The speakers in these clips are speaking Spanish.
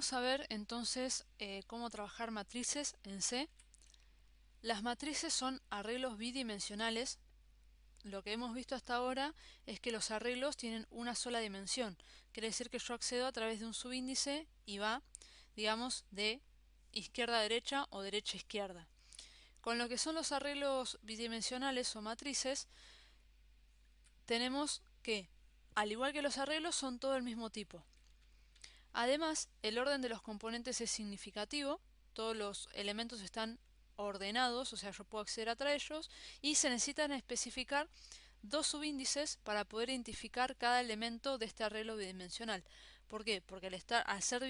Vamos a ver entonces cómo trabajar matrices en C. Las matrices son arreglos bidimensionales. Lo que hemos visto hasta ahora es que los arreglos tienen una sola dimensión. Quiere decir que yo accedo a través de un subíndice y va, digamos, de izquierda a derecha o derecha a izquierda. Con lo que son los arreglos bidimensionales o matrices, tenemos que, al igual que los arreglos, son todo el mismo tipo. Además, el orden de los componentes es significativo, todos los elementos están ordenados, o sea, yo puedo acceder a ellos, y se necesitan especificar dos subíndices para poder identificar cada elemento de este arreglo bidimensional. ¿Por qué? Porque al ser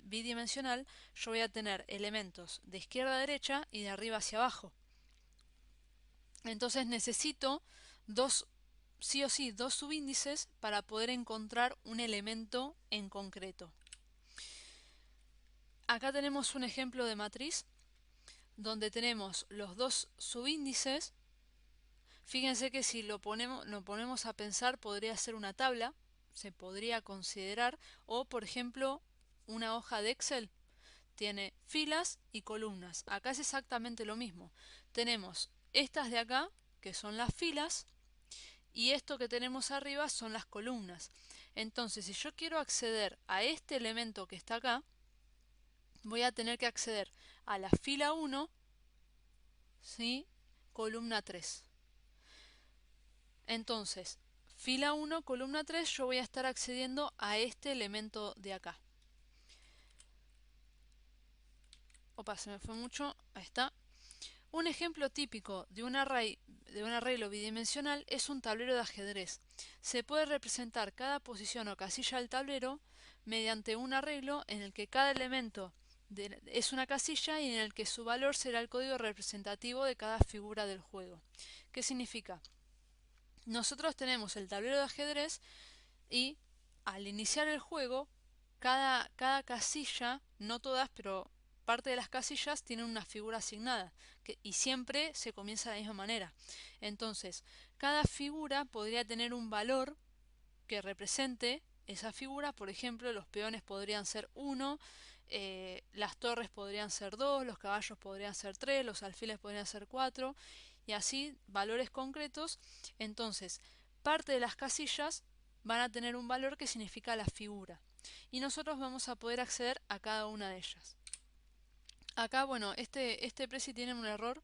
bidimensional, yo voy a tener elementos de izquierda a derecha y de arriba hacia abajo. Entonces necesito sí o sí, dos subíndices para poder encontrar un elemento en concreto. Acá tenemos un ejemplo de matriz donde tenemos los dos subíndices. Fíjense que si lo ponemos a pensar, podría ser una tabla, se podría considerar, o por ejemplo una hoja de Excel. Tiene filas y columnas. Acá es exactamente lo mismo. Tenemos estas de acá, que son las filas, y esto que tenemos arriba son las columnas. Entonces, si yo quiero acceder a este elemento que está acá, voy a tener que acceder a la fila 1, ¿sí? Columna 3. Entonces, fila 1, columna 3, yo voy a estar accediendo a este elemento de acá. Opa, se me fue mucho. Ahí está. Un ejemplo típico de un arreglo bidimensional es un tablero de ajedrez. Se puede representar cada posición o casilla del tablero mediante un arreglo en el que cada elemento es una casilla y en el que su valor será el código representativo de cada figura del juego. ¿Qué significa? Nosotros tenemos el tablero de ajedrez y al iniciar el juego, cada casilla, no todas, pero parte de las casillas tienen una figura asignada y siempre se comienza de la misma manera. Entonces, cada figura podría tener un valor que represente esa figura. Por ejemplo, los peones podrían ser 1, las torres podrían ser 2, los caballos podrían ser 3, los alfiles podrían ser 4, y así valores concretos. Entonces, parte de las casillas van a tener un valor que significa la figura, y nosotros vamos a poder acceder a cada una de ellas. Acá, bueno, este preci tiene un error,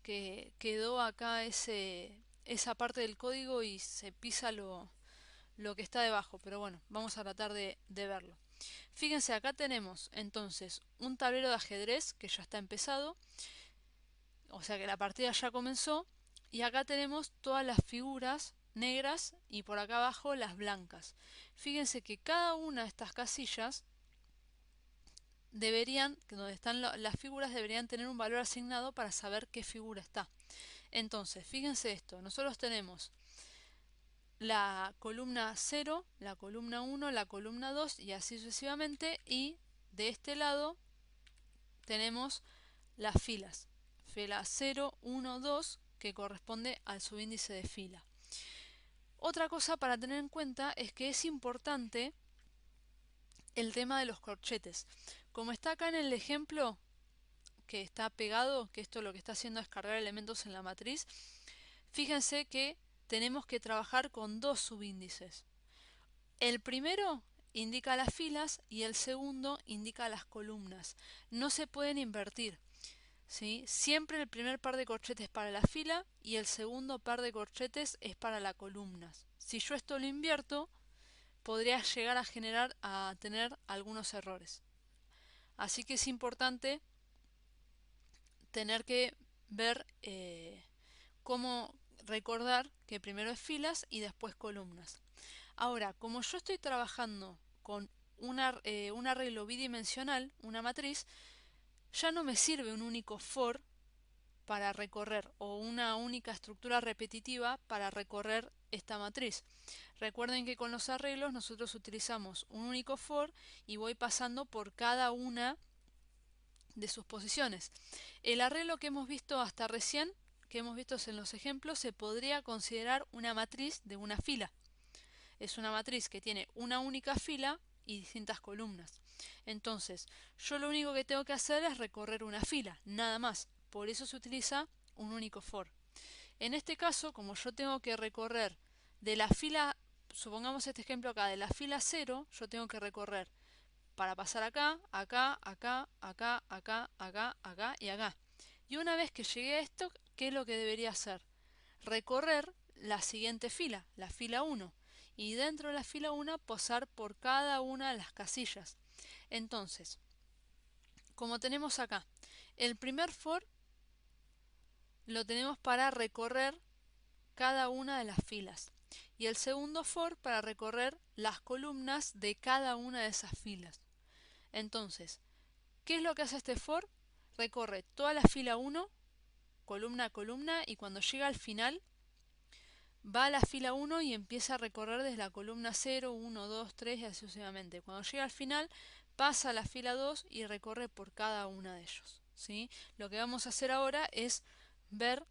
que quedó acá esa parte del código y se pisa lo que está debajo, pero bueno, vamos a tratar de verlo. Fíjense, acá tenemos entonces un tablero de ajedrez que ya está empezado, o sea que la partida ya comenzó, y acá tenemos todas las figuras negras y por acá abajo las blancas. Fíjense que cada una de estas casillas donde están las figuras, deberían tener un valor asignado para saber qué figura está. Entonces, fíjense esto, nosotros tenemos la columna 0, la columna 1, la columna 2 y así sucesivamente, y de este lado tenemos las filas, fila 0, 1, 2, que corresponde al subíndice de fila. Otra cosa para tener en cuenta es que es importante el tema de los corchetes. Como está acá en el ejemplo que está pegado, que esto lo que está haciendo es cargar elementos en la matriz, fíjense que tenemos que trabajar con dos subíndices. El primero indica las filas y el segundo indica las columnas. No se pueden invertir, ¿sí? Siempre el primer par de corchetes para la fila y el segundo par de corchetes es para las columnas. Si yo esto lo invierto, podría llegar a tener algunos errores. Así que es importante tener que ver cómo recordar que primero es filas y después columnas. Ahora, como yo estoy trabajando con un arreglo bidimensional, una matriz, ya no me sirve un único for para recorrer o una única estructura repetitiva para recorrer esta matriz. Recuerden que con los arreglos nosotros utilizamos un único for y voy pasando por cada una de sus posiciones. El arreglo que hemos visto hasta recién, que hemos visto en los ejemplos, se podría considerar una matriz de una fila. Es una matriz que tiene una única fila y distintas columnas. Entonces, yo lo único que tengo que hacer es recorrer una fila, nada más. Por eso se utiliza un único for. En este caso, como yo tengo que recorrer de la fila, supongamos este ejemplo acá, de la fila 0, yo tengo que recorrer para pasar acá, acá, acá, acá, acá, acá, acá y acá. Y una vez que llegué a esto, ¿qué es lo que debería hacer? Recorrer la siguiente fila, la fila 1. Y dentro de la fila 1 pasar por cada una de las casillas. Entonces, como tenemos acá, el primer for lo tenemos para recorrer cada una de las filas. Y el segundo for para recorrer las columnas de cada una de esas filas. Entonces, ¿qué es lo que hace este for? Recorre toda la fila 1, columna a columna, y cuando llega al final, va a la fila 1 y empieza a recorrer desde la columna 0, 1, 2, 3 y así sucesivamente. Cuando llega al final, pasa a la fila 2 y recorre por cada una de ellos, ¿sí? Lo que vamos a hacer ahora es ver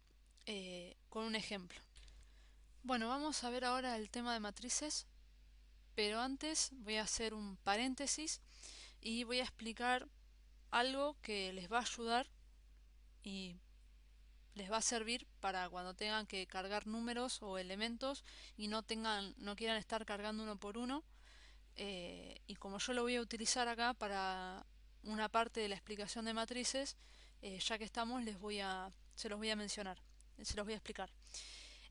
con un ejemplo. Bueno, vamos a ver ahora el tema de matrices, pero antes voy a hacer un paréntesis y voy a explicar algo que les va a ayudar y les va a servir para cuando tengan que cargar números o elementos y no quieran estar cargando uno por uno. Y como yo lo voy a utilizar acá para una parte de la explicación de matrices, ya que estamos, se los voy a mencionar, se los voy a explicar.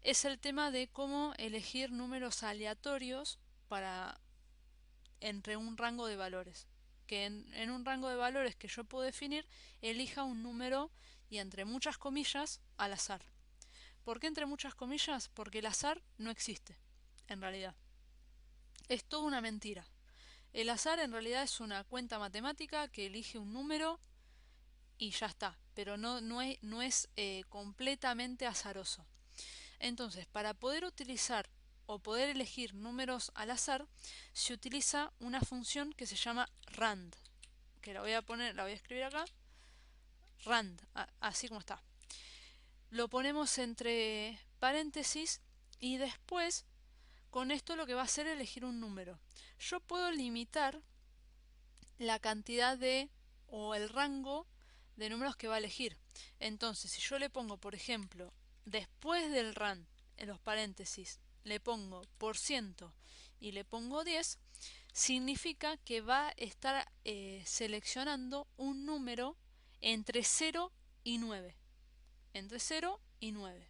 Es el tema de cómo elegir números aleatorios para entre un rango de valores. Que en un rango de valores que yo puedo definir, elija un número y entre muchas comillas al azar. ¿Por qué entre muchas comillas? Porque el azar no existe, en realidad. Es toda una mentira. El azar en realidad es una cuenta matemática que elige un número y ya está, pero no es completamente azaroso. Entonces, para poder utilizar o poder elegir números al azar, se utiliza una función que se llama rand, que la voy a escribir acá, rand, así como está. Lo ponemos entre paréntesis y después con esto lo que va a hacer es elegir un número. Yo puedo limitar la cantidad o el rango de números que va a elegir. Entonces, si yo le pongo, por ejemplo, después del rand, en los paréntesis, le pongo por ciento y le pongo 10, significa que va a estar seleccionando un número entre 0 y 9. Entre 0 y 9.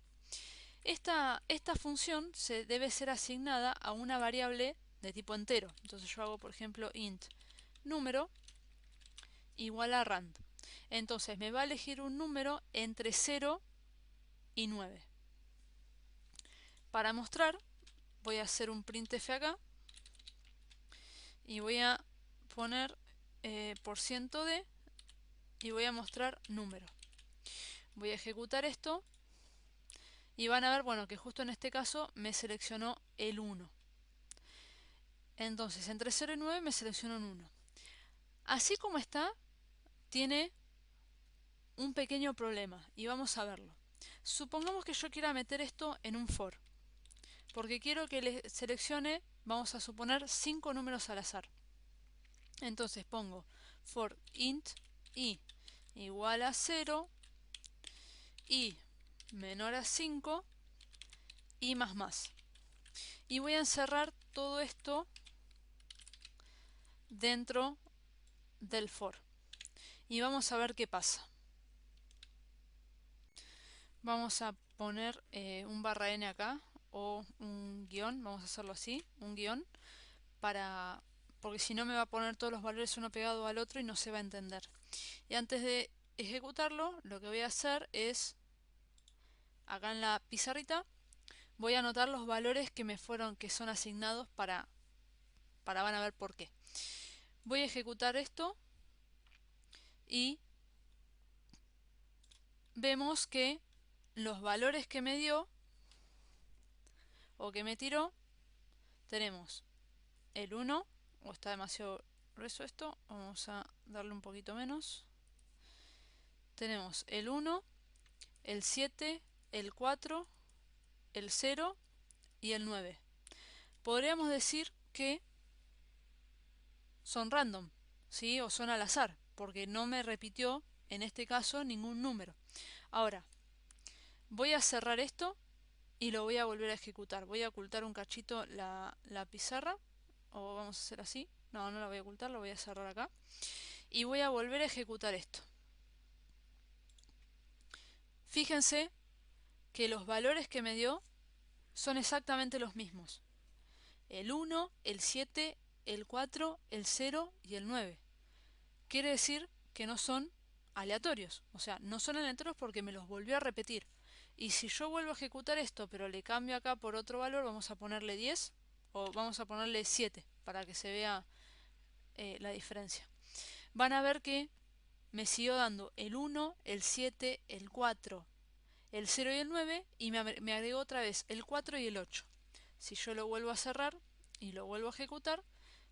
Esta función debe ser asignada a una variable de tipo entero. Entonces yo hago, por ejemplo, int número igual a rand. Entonces me va a elegir un número entre 0 y 9. Para mostrar, voy a hacer un printf acá y voy a poner por ciento de y voy a mostrar número. Voy a ejecutar esto y van a ver, bueno, que justo en este caso me seleccionó el 1. Entonces, entre 0 y 9 me seleccionó un 1. Así como está, tiene un pequeño problema y vamos a verlo. Supongamos que yo quiera meter esto en un for, porque quiero que le seleccione, vamos a suponer, 5 números al azar. Entonces pongo for int i igual a 0, i menor a 5 y más. Y voy a encerrar todo esto dentro del for. Y vamos a ver qué pasa. Vamos a poner un barra n acá o un guión, vamos a hacerlo así, un guión, porque si no me va a poner todos los valores uno pegado al otro y no se va a entender. Y antes de ejecutarlo, lo que voy a hacer es, acá en la pizarrita, voy a anotar los valores que son asignados van a ver por qué. Voy a ejecutar esto y vemos que los valores que me dio o que me tiró, tenemos el 1, o está demasiado grueso esto, vamos a darle un poquito menos. Tenemos el 1, el 7, el 4, el 0 y el 9. Podríamos decir que son random, ¿sí? O son al azar, porque no me repitió en este caso ningún número. Ahora, voy a cerrar esto y lo voy a volver a ejecutar. Voy a ocultar un cachito la pizarra, o vamos a hacer así. No, no la voy a ocultar, lo voy a cerrar acá. Y voy a volver a ejecutar esto. Fíjense que los valores que me dio son exactamente los mismos. El 1, el 7, el 4, el 0 y el 9. Quiere decir que no son aleatorios. O sea, no son aleatorios porque me los volvió a repetir. Y si yo vuelvo a ejecutar esto, pero le cambio acá por otro valor, vamos a ponerle 10 o vamos a ponerle 7 para que se vea la diferencia. Van a ver que me siguió dando el 1, el 7, el 4, el 0 y el 9 y me agregó otra vez el 4 y el 8. Si yo lo vuelvo a cerrar y lo vuelvo a ejecutar,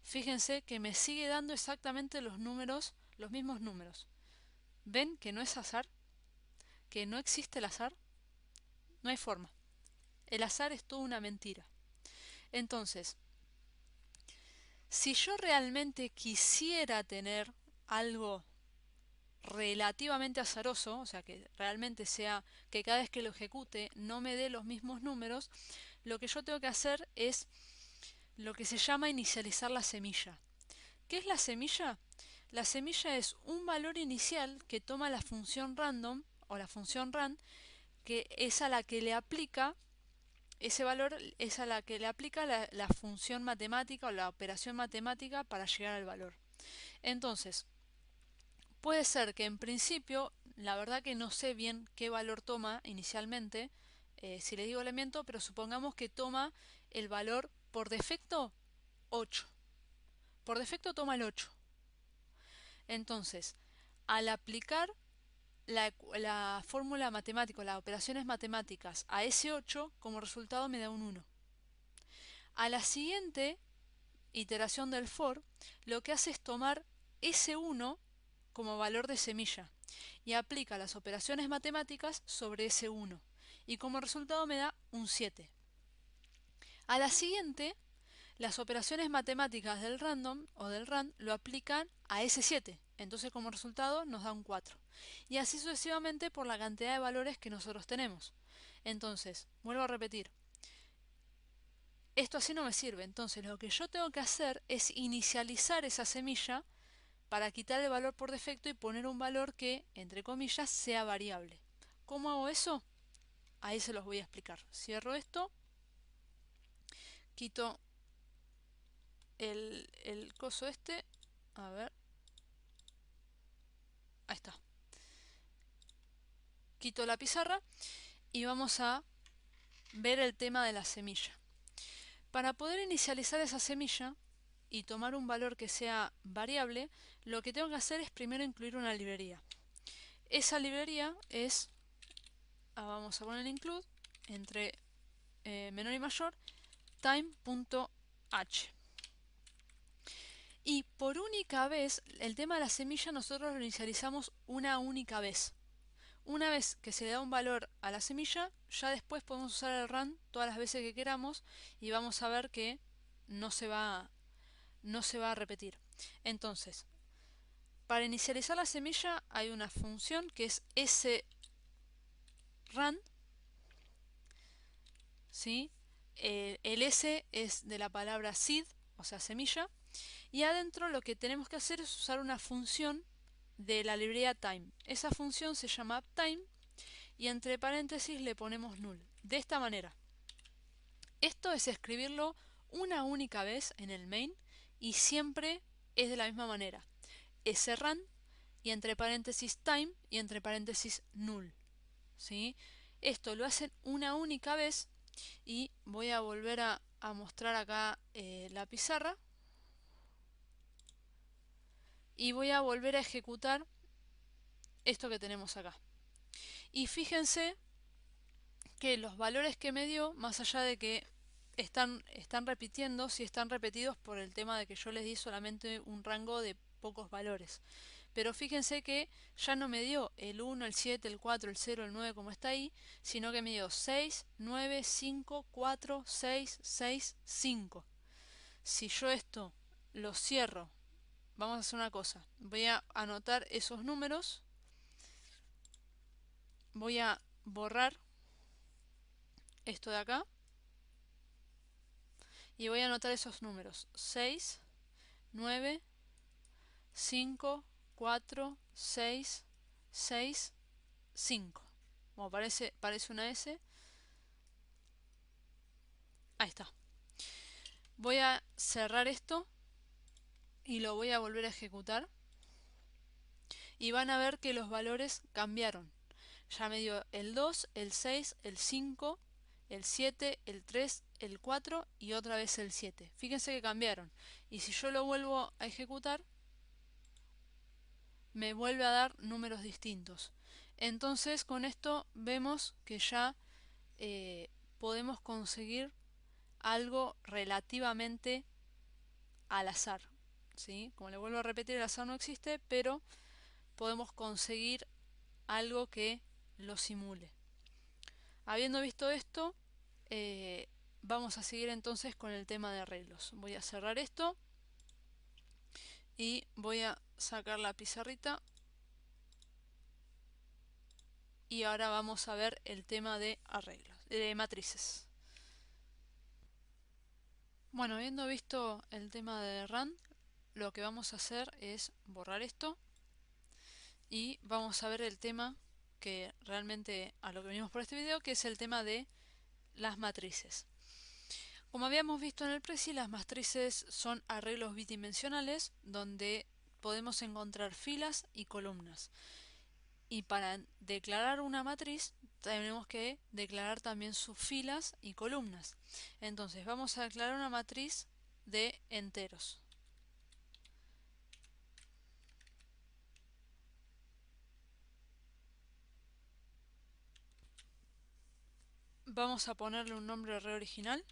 fíjense que me sigue dando exactamente los números, los mismos números. ¿Ven que no es azar? ¿Que no existe el azar? No hay forma. El azar es toda una mentira. Entonces, si yo realmente quisiera tener algo relativamente azaroso, o sea que realmente sea que cada vez que lo ejecute no me dé los mismos números, lo que yo tengo que hacer es lo que se llama inicializar la semilla. ¿Qué es la semilla? La semilla es un valor inicial que toma la función random o la función rand, que es a la que le aplica ese valor, es a la que le aplica la función matemática o la operación matemática para llegar al valor. Entonces, puede ser que en principio, la verdad que no sé bien qué valor toma inicialmente, si le digo le miento, pero supongamos que toma el valor por defecto 8. Por defecto toma el 8. Entonces, al aplicar la fórmula matemática, las operaciones matemáticas a ese 8, como resultado me da un 1. A la siguiente iteración del for, lo que hace es tomar ese 1 como valor de semilla y aplica las operaciones matemáticas sobre ese 1 y como resultado me da un 7. A la siguiente, las operaciones matemáticas del random o del rand lo aplican a ese 7, entonces como resultado nos da un 4. Y así sucesivamente por la cantidad de valores que nosotros tenemos. Entonces, vuelvo a repetir, esto así no me sirve, entonces lo que yo tengo que hacer es inicializar esa semilla para quitar el valor por defecto y poner un valor que, entre comillas, sea variable. ¿Cómo hago eso? Ahí se los voy a explicar. Cierro esto, quito el coso este, a ver, ahí está. Quito la pizarra y vamos a ver el tema de la semilla. Para poder inicializar esa semilla y tomar un valor que sea variable, lo que tengo que hacer es primero incluir una librería. Esa librería es, vamos a poner include, entre menor y mayor, time.h. Y por única vez, el tema de la semilla nosotros lo inicializamos una única vez. Una vez que se le da un valor a la semilla, ya después podemos usar el run todas las veces que queramos y vamos a ver que no se va a repetir. Entonces, para inicializar la semilla hay una función que es srun, ¿sí? El S es de la palabra seed, o sea semilla, y adentro lo que tenemos que hacer es usar una función de la librería time. Esa función se llama uptime y entre paréntesis le ponemos null. De esta manera. Esto es escribirlo una única vez en el main y siempre es de la misma manera. Srun y entre paréntesis time y entre paréntesis null. ¿Sí? Esto lo hacen una única vez y voy a volver a mostrar acá la pizarra y voy a volver a ejecutar esto que tenemos acá. Y fíjense que los valores que me dio, más allá de que están repitiendo, si están repetidos por el tema de que yo les di solamente un rango de pocos valores. Pero fíjense que ya no me dio el 1, el 7, el 4, el 0, el 9 como está ahí, sino que me dio 6, 9, 5, 4, 6, 6, 5. Si yo esto lo cierro vamos a hacer una cosa. Voy a anotar esos números. Voy a borrar esto de acá. Y voy a anotar esos números. 6, 9, 5, 4, 6, 6, 5. Como parece una S. Ahí está. Voy a cerrar esto y lo voy a volver a ejecutar. Y van a ver que los valores cambiaron. Ya me dio el 2, el 6, el 5, el 7, el 3, el 4 y otra vez el 7. Fíjense que cambiaron. Y si yo lo vuelvo a ejecutar, me vuelve a dar números distintos. Entonces con esto vemos que ya podemos conseguir algo relativamente al azar, ¿sí? Como le vuelvo a repetir, el azar no existe, pero podemos conseguir algo que lo simule. Habiendo visto esto, vamos a seguir entonces con el tema de arreglos. Voy a cerrar esto y voy a sacar la pizarrita. Y ahora vamos a ver el tema de arreglos, de matrices. Bueno, habiendo visto el tema de RAND, lo que vamos a hacer es borrar esto y vamos a ver el tema que realmente a lo que venimos por este video, que es el tema de las matrices. Como habíamos visto en el Prezi, las matrices son arreglos bidimensionales donde podemos encontrar filas y columnas. Y para declarar una matriz tenemos que declarar también sus filas y columnas. Entonces vamos a declarar una matriz de enteros. Vamos a ponerle un nombre re original.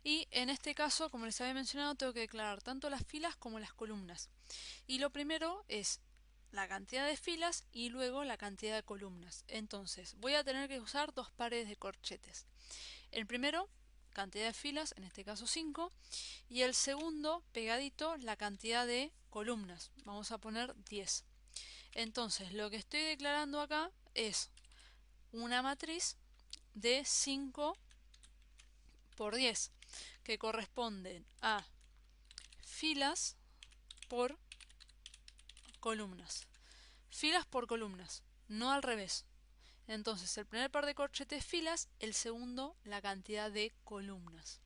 Y en este caso, como les había mencionado, tengo que declarar tanto las filas como las columnas. Y lo primero es la cantidad de filas y luego la cantidad de columnas. Entonces voy a tener que usar dos pares de corchetes. El primero, cantidad de filas, en este caso 5, y el segundo, pegadito, la cantidad de columnas. Vamos a poner 10. Entonces lo que estoy declarando acá es una matriz de 5 por 10, que corresponden a filas por columnas. Filas por columnas, no al revés. Entonces el primer par de corchetes filas, el segundo la cantidad de columnas.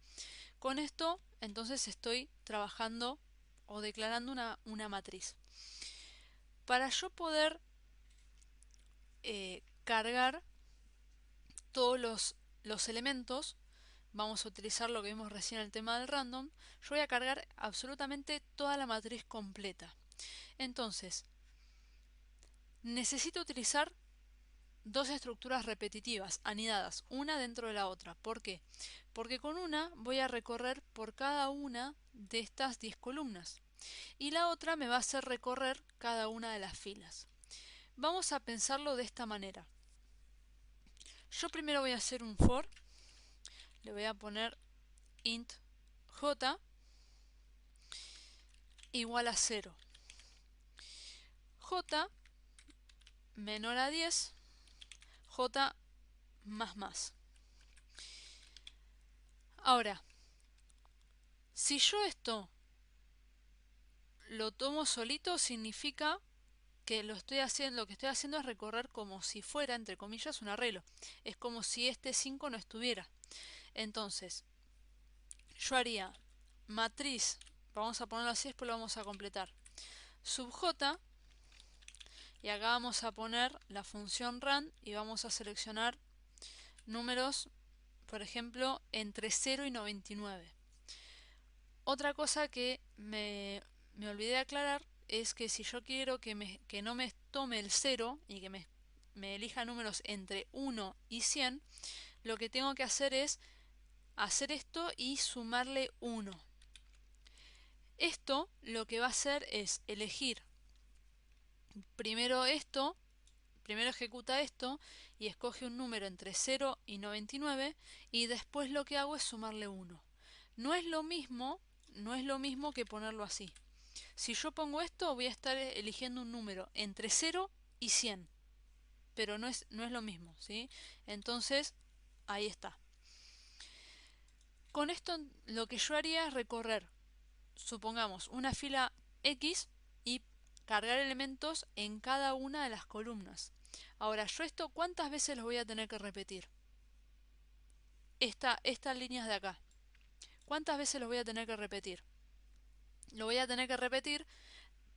Con esto entonces estoy trabajando o declarando una matriz. Para yo poder cargar todos los elementos, vamos a utilizar lo que vimos recién en el tema del random, yo voy a cargar absolutamente toda la matriz completa. Entonces, necesito utilizar dos estructuras repetitivas, anidadas, una dentro de la otra. ¿Por qué? Porque con una voy a recorrer por cada una de estas 10 columnas y la otra me va a hacer recorrer cada una de las filas. Vamos a pensarlo de esta manera. Yo primero voy a hacer un for, le voy a poner int j igual a 0. J menor a 10, j más. Ahora, si yo esto lo tomo solito, significa que lo que estoy haciendo es recorrer como si fuera, entre comillas, un arreglo. Es como si este 5 no estuviera. Entonces, yo haría matriz, vamos a ponerlo así, después lo vamos a completar, sub j, y acá vamos a poner la función rand y vamos a seleccionar números, por ejemplo, entre 0 y 99. Otra cosa que me olvidé de aclarar es que si yo quiero que no me tome el 0 y que me elija números entre 1 y 100, lo que tengo que hacer es hacer esto y sumarle 1. Esto lo que va a hacer es elegir primero ejecuta esto y escoge un número entre 0 y 99 y después lo que hago es sumarle 1. No es lo mismo que ponerlo así. Si yo pongo esto, voy a estar eligiendo un número entre 0 y 100, pero no es lo mismo, ¿sí? Entonces, ahí está. Con esto lo que yo haría es recorrer, supongamos, una fila X y cargar elementos en cada una de las columnas. Ahora, yo esto, ¿cuántas veces los voy a tener que repetir? Estas líneas de acá. ¿Cuántas veces los voy a tener que repetir? Lo voy a tener que repetir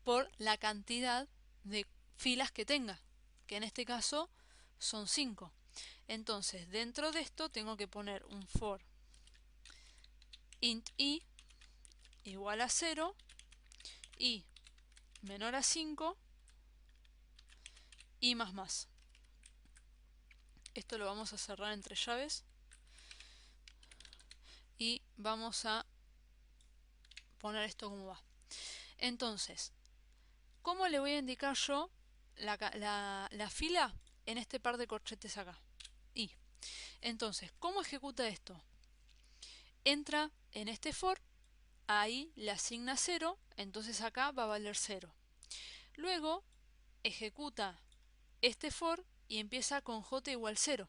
por la cantidad de filas que tenga, que en este caso son 5. Entonces, dentro de esto tengo que poner un for int i igual a 0, i menor a 5, i más más. Esto lo vamos a cerrar entre llaves y vamos a poner esto como va. Entonces, ¿cómo le voy a indicar yo la fila en este par de corchetes acá? I. Entonces, ¿cómo ejecuta esto? Entra en este for, ahí le asigna 0, entonces acá va a valer 0. Luego ejecuta este for y empieza con j igual 0.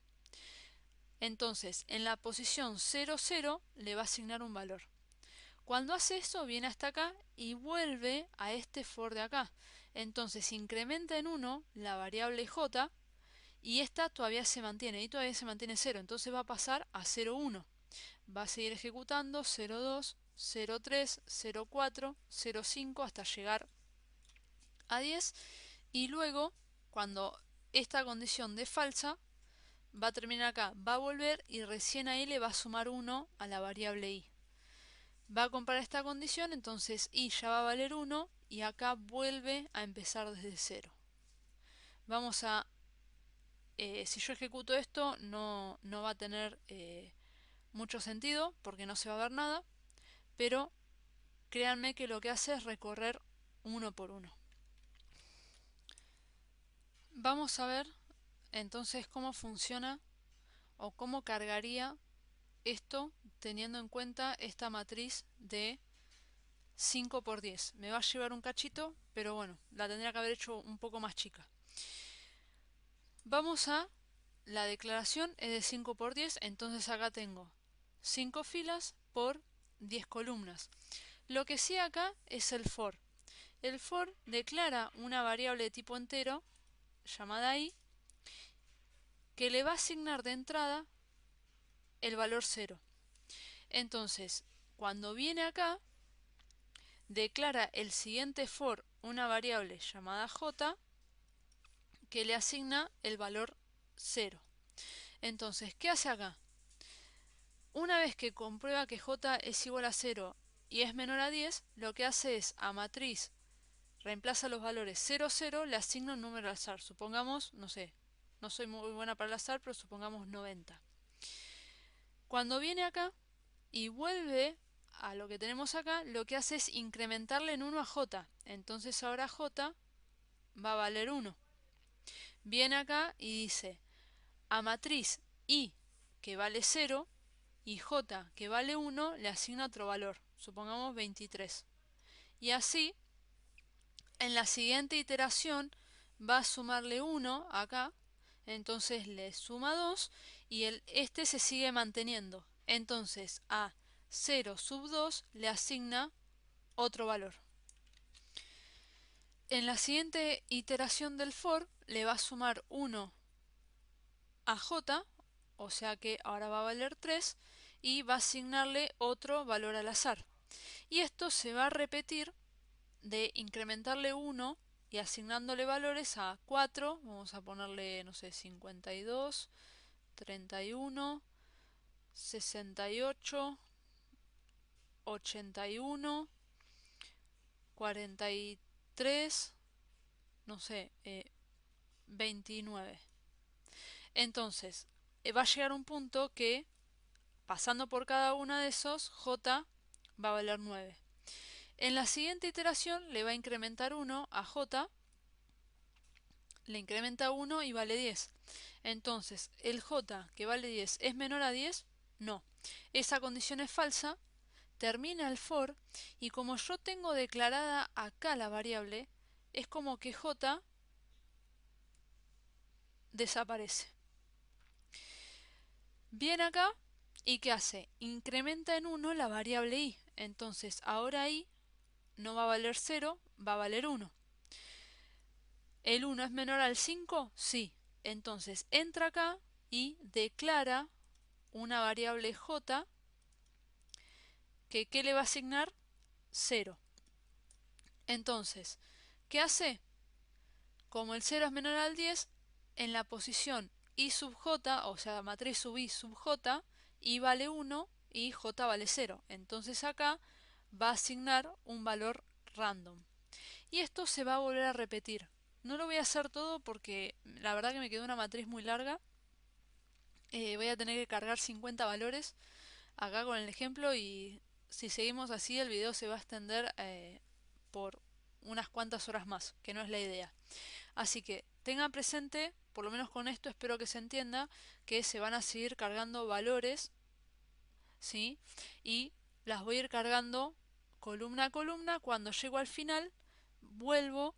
Entonces, en la posición 0, 0 le va a asignar un valor. Cuando hace eso, viene hasta acá y vuelve a este for de acá. Entonces, incrementa en 1 la variable j y esta todavía se mantiene, y todavía se mantiene 0. Entonces va a pasar a 0, 1. Va a seguir ejecutando 0, 2, 0, 3, 0, 4, 0, 5 hasta llegar a 10. Y luego, cuando esta condición de falsa, va a terminar acá, va a volver y recién ahí le va a sumar 1 a la variable i. Va a comparar esta condición, entonces i ya va a valer 1 y acá vuelve a empezar desde 0. Vamos a, si yo ejecuto esto, no va a tener mucho sentido porque no se va a ver nada, pero créanme que lo que hace es recorrer uno por uno. Vamos a ver entonces cómo funciona o cómo cargaría esto teniendo en cuenta esta matriz de 5 por 10. Me va a llevar un cachito, pero bueno, la tendría que haber hecho un poco más chica. Vamos a, la declaración es de 5 por 10, entonces acá tengo 5 filas por 10 columnas. Lo que sí acá es el for. El for declara una variable de tipo entero, llamada i, que le va a asignar de entrada el valor 0. Entonces, cuando viene acá, declara el siguiente for una variable llamada j que le asigna el valor 0. Entonces, ¿qué hace acá? Una vez que comprueba que j es igual a 0 y es menor a 10, lo que hace es a matriz reemplaza los valores 0, 0, le asigna un número al azar. Supongamos, no sé, no soy muy buena para el azar, pero supongamos 90. Cuando viene acá y vuelve a lo que tenemos acá, lo que hace es incrementarle en 1 a j. Entonces ahora j va a valer 1. Viene acá y dice, a matriz i que vale 0 y j que vale 1 le asigna otro valor, supongamos 23. Y así, en la siguiente iteración va a sumarle 1 acá, entonces le suma 2 y este se sigue manteniendo. Entonces a 0 sub 2 le asigna otro valor. En la siguiente iteración del for le va a sumar 1 a j, o sea que ahora va a valer 3 y va a asignarle otro valor al azar. Y esto se va a repetir de incrementarle 1 y asignándole valores a 4, vamos a ponerle, no sé, 52, 31, 68, 81, 43, no sé, 29. Entonces, va a llegar un punto que, pasando por cada uno de esos, j va a valer 9. En la siguiente iteración le va a incrementar 1 a j, le incrementa 1 y vale 10. Entonces, el j que vale 10 es menor a 10, no. Esa condición es falsa, termina el for y como yo tengo declarada acá la variable, es como que j desaparece. Viene acá y ¿qué hace? Incrementa en 1 la variable i. Entonces ahora i no va a valer 0, va a valer 1. ¿El 1 es menor al 5? Sí. Entonces entra acá y declara una variable j que ¿qué le va a asignar? 0. Entonces, ¿qué hace? Como el 0 es menor al 10, en la posición i sub j, o sea, matriz sub i sub j, i vale 1 y j vale 0. Entonces acá va a asignar un valor random. Y esto se va a volver a repetir. No lo voy a hacer todo porque la verdad que me quedó una matriz muy larga. Voy a tener que cargar 50 valores acá con el ejemplo y si seguimos así el video se va a extender por unas cuantas horas más, que no es la idea. Así que tengan presente, por lo menos con esto espero que se entienda, que se van a seguir cargando valores, ¿sí? Y las voy a ir cargando columna a columna. Cuando llego al final, vuelvo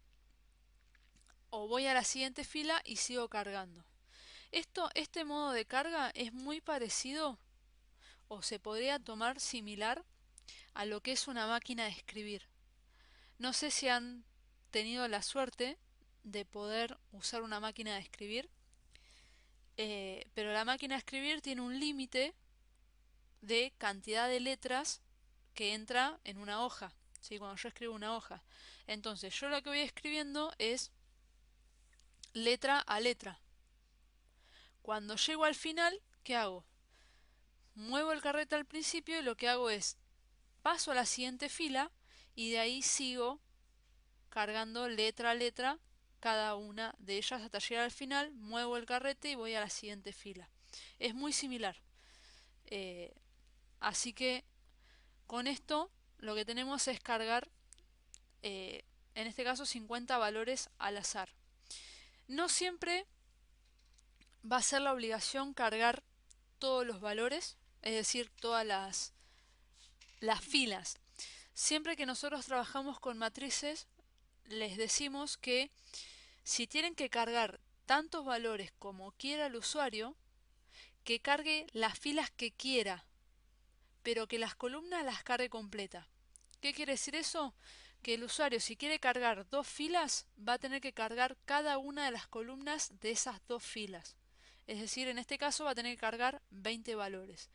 o voy a la siguiente fila y sigo cargando. Este modo de carga es muy parecido o se podría tomar similar a lo que es una máquina de escribir. No sé si han tenido la suerte de poder usar una máquina de escribir, pero la máquina de escribir tiene un límite de cantidad de letras que entra en una hoja, ¿sí? Cuando yo escribo una hoja. Entonces yo lo que voy escribiendo es letra a letra. Cuando llego al final, ¿qué hago? Muevo el carrete al principio y lo que hago es paso a la siguiente fila y de ahí sigo cargando letra a letra cada una de ellas hasta llegar al final, muevo el carrete y voy a la siguiente fila. Es muy similar. Así que con esto lo que tenemos es cargar, en este caso 50 valores al azar. No siempre va a ser la obligación cargar todos los valores, es decir, todas las filas. Siempre que nosotros trabajamos con matrices, les decimos que si tienen que cargar tantos valores como quiera el usuario, que cargue las filas que quiera, pero que las columnas las cargue completa. ¿Qué quiere decir eso? Que el usuario, si quiere cargar dos filas, va a tener que cargar cada una de las columnas de esas dos filas. Es decir, en este caso va a tener que cargar 20 valores.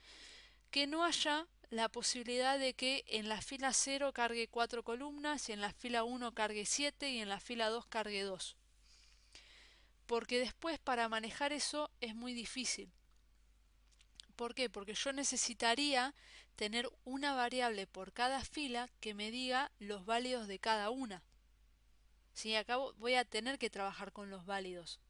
Que no haya la posibilidad de que en la fila 0 cargue 4 columnas y en la fila 1 cargue 7 y en la fila 2 cargue 2. Porque después para manejar eso es muy difícil. ¿Por qué? Porque yo necesitaría tener una variable por cada fila que me diga los válidos de cada una. ¿Sí? Acá voy a tener que trabajar con los válidos,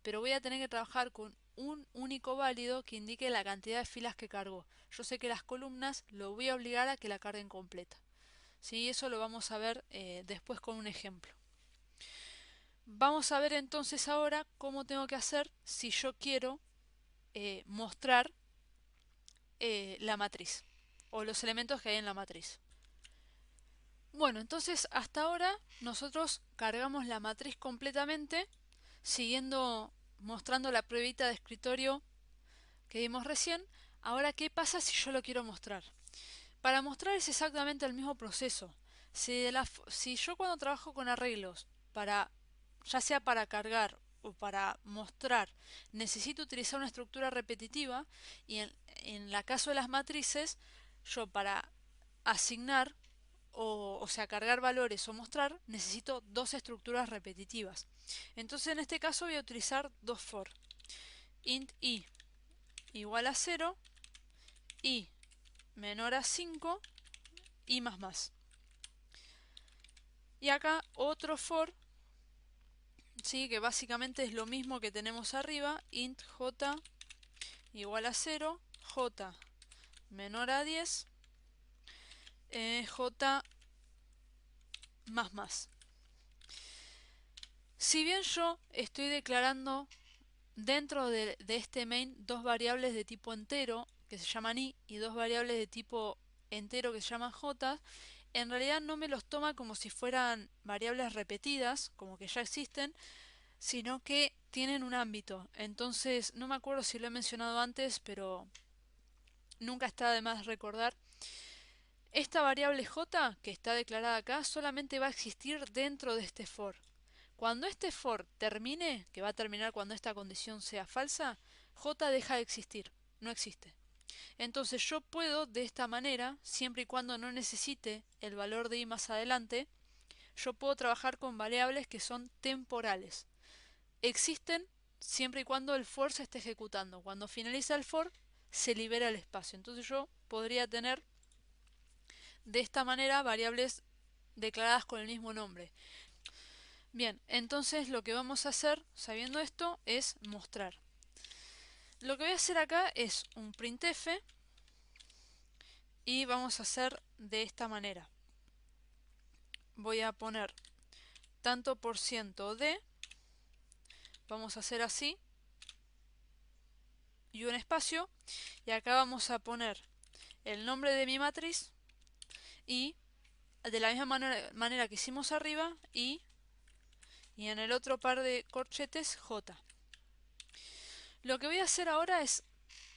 pero voy a tener que trabajar con un único válido que indique la cantidad de filas que cargó. Yo sé que las columnas lo voy a obligar a que la carguen completa. ¿Sí? Eso lo vamos a ver después con un ejemplo. Vamos a ver entonces ahora cómo tengo que hacer si yo quiero mostrar la matriz o los elementos que hay en la matriz. Bueno, entonces hasta ahora nosotros cargamos la matriz completamente siguiendo mostrando la pruebita de escritorio que vimos recién. Ahora, ¿qué pasa si yo lo quiero mostrar? Para mostrar es exactamente el mismo proceso. Si yo cuando trabajo con arreglos, ya sea para cargar o para mostrar, necesito utilizar una estructura repetitiva, y en la caso de las matrices, yo para asignar o sea, cargar valores o mostrar, necesito dos estructuras repetitivas. Entonces en este caso voy a utilizar dos for. Int i igual a 0, i menor a 5, i más más. Y acá otro for, ¿sí? Que básicamente es lo mismo que tenemos arriba, int j igual a 0, j menor a 10, j más más. Si bien yo estoy declarando dentro de este main dos variables de tipo entero que se llaman i y dos variables de tipo entero que se llaman j, en realidad no me los toma como si fueran variables repetidas, como que ya existen, sino que tienen un ámbito. Entonces, no me acuerdo si lo he mencionado antes, pero nunca está de más recordar. Esta variable j, que está declarada acá, solamente va a existir dentro de este for. Cuando este for termine, que va a terminar cuando esta condición sea falsa, j deja de existir, no existe. Entonces yo puedo, de esta manera, siempre y cuando no necesite el valor de i más adelante, yo puedo trabajar con variables que son temporales. Existen siempre y cuando el for se esté ejecutando. Cuando finaliza el for, se libera el espacio. Entonces yo podría tener de esta manera variables declaradas con el mismo nombre. Bien, entonces lo que vamos a hacer, sabiendo esto, es mostrar. Lo que voy a hacer acá es un printf y vamos a hacer de esta manera. Voy a poner tanto por ciento de, vamos a hacer así, y un espacio, y acá vamos a poner el nombre de mi matriz y de la misma manera que hicimos arriba y en el otro par de corchetes j. Lo que voy a hacer ahora es,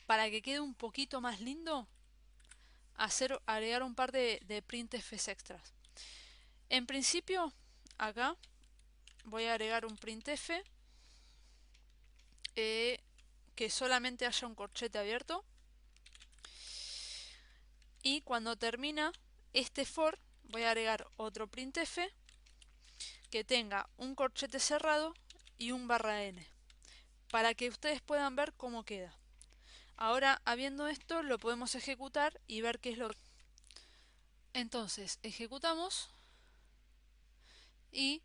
para que quede un poquito más lindo, agregar un par de printfs extras. En principio, acá voy a agregar un printf que solamente haya un corchete abierto, y cuando termina este for voy a agregar otro printf que tenga un corchete cerrado y un barra n, para que ustedes puedan ver cómo queda. Ahora, habiendo esto, lo podemos ejecutar y ver qué es lo que... Entonces, ejecutamos y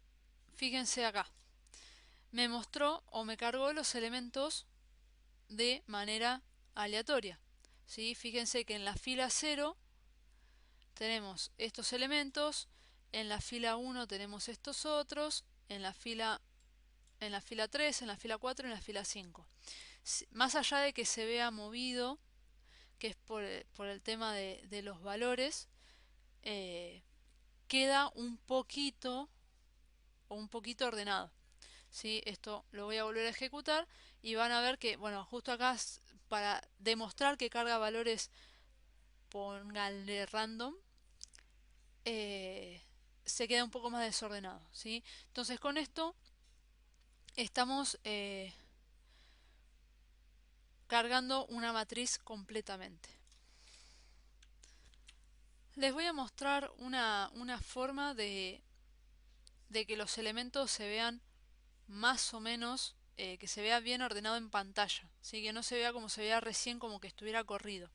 fíjense acá. Me mostró o me cargó los elementos de manera aleatoria. ¿Sí? Fíjense que en la fila 0 tenemos estos elementos, en la fila 1 tenemos estos otros, en la fila 3, en la fila 4 y en la fila 5. Más allá de que se vea movido, que es por el tema de los valores, queda un poquito ordenado. ¿Sí? Esto lo voy a volver a ejecutar y van a ver que, bueno, justo acá para demostrar que carga valores, pónganle random, se queda un poco más desordenado. ¿Sí? Entonces con esto estamos cargando una matriz completamente. Les voy a mostrar una forma de que los elementos se vean más o menos, que se vea bien ordenado en pantalla, ¿sí? Que no se vea como se veía recién, como que estuviera corrido.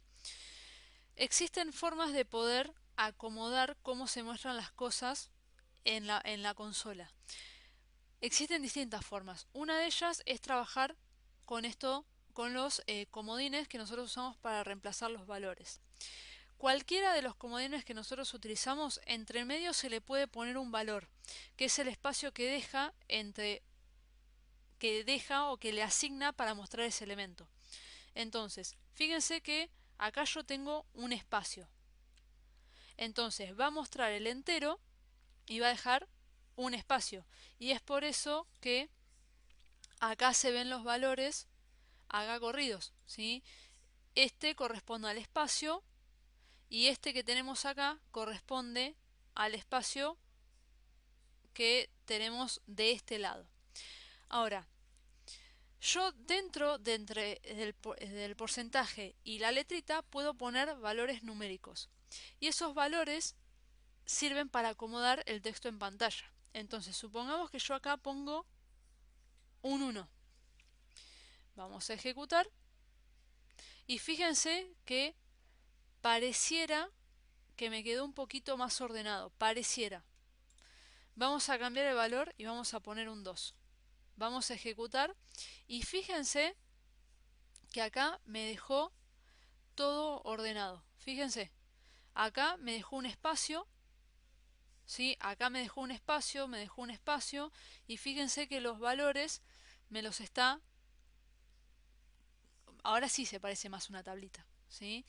Existen formas de poder acomodar cómo se muestran las cosas en la consola. Existen distintas formas. Una de ellas es trabajar con con los comodines que nosotros usamos para reemplazar los valores. Cualquiera de los comodines que nosotros utilizamos, entre medio se le puede poner un valor, que es el espacio que deja o que le asigna para mostrar ese elemento. Entonces, fíjense que acá yo tengo un espacio. Entonces va a mostrar el entero y va a dejar un espacio. Y es por eso que acá se ven los valores acá corridos, ¿sí? Este corresponde al espacio y este que tenemos acá corresponde al espacio que tenemos de este lado. Ahora, yo dentro del porcentaje y la letrita puedo poner valores numéricos. Y esos valores sirven para acomodar el texto en pantalla. Entonces, supongamos que yo acá pongo un 1. Vamos a ejecutar. Y fíjense que pareciera que me quedó un poquito más ordenado. Pareciera. Vamos a cambiar el valor y vamos a poner un 2. Vamos a ejecutar. Y fíjense que acá me dejó todo ordenado. Fíjense, acá me dejó un espacio, ¿sí? Acá me dejó un espacio, y fíjense que los valores me los está... Ahora sí se parece más una tablita, ¿sí?